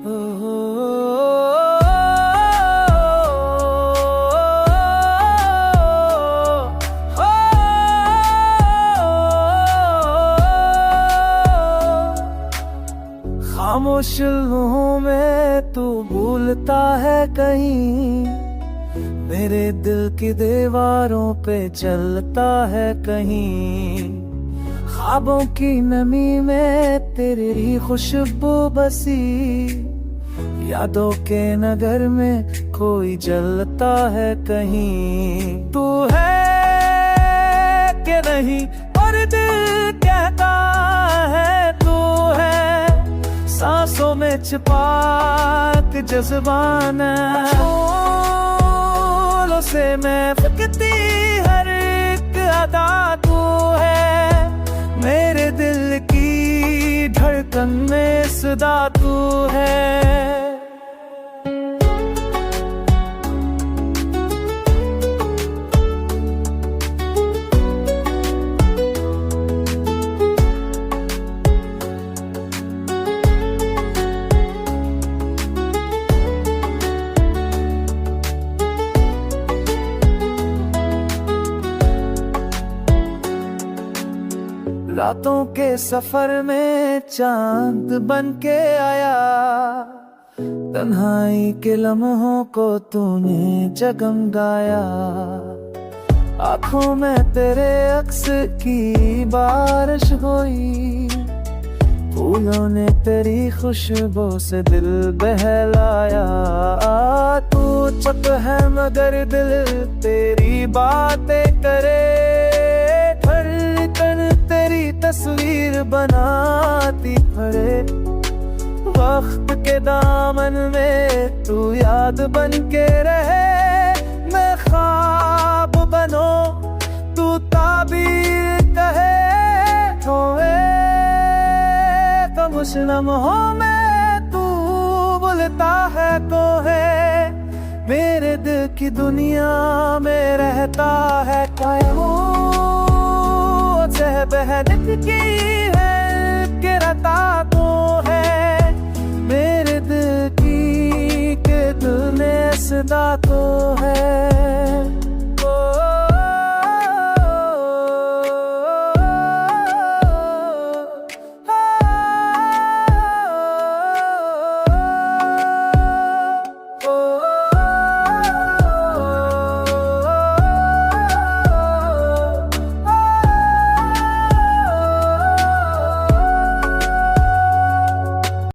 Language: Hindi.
खामोश लम्हों में तू भूलता है कहीं, मेरे दिल की दीवारों पे चलता है कहीं। ख्वाबों की नमी में तेरी खुशबू बसी, यादों के नगर में कोई जलता है कहीं। तू है कि नहीं और दिल कहता है तू है, सांसों में छिपा के जज्बाना से मैं फकती हर एक अदा तू है, मेरे दिल की धड़कन में सदा तू है। रातों के सफर में चांद बन के आया, तन्हाई के लम्हों को तूने जगमगाया। आंखों में तेरे अक्स की बारिश हुई, फूलों ने तेरी खुशबू से दिल बहलाया। तू चुप है मगर दिल तेरी बातें करे, तेरी तस्वीर बनाती पड़े। वक्त के दामन में तू याद बन के रहे, मैं ख्वाब बनो तू ताबीर कहे। खोए खामोश लम्हों में तू बोलता है तो है, मेरे दिल की दुनिया में रहता है कायम। बहन की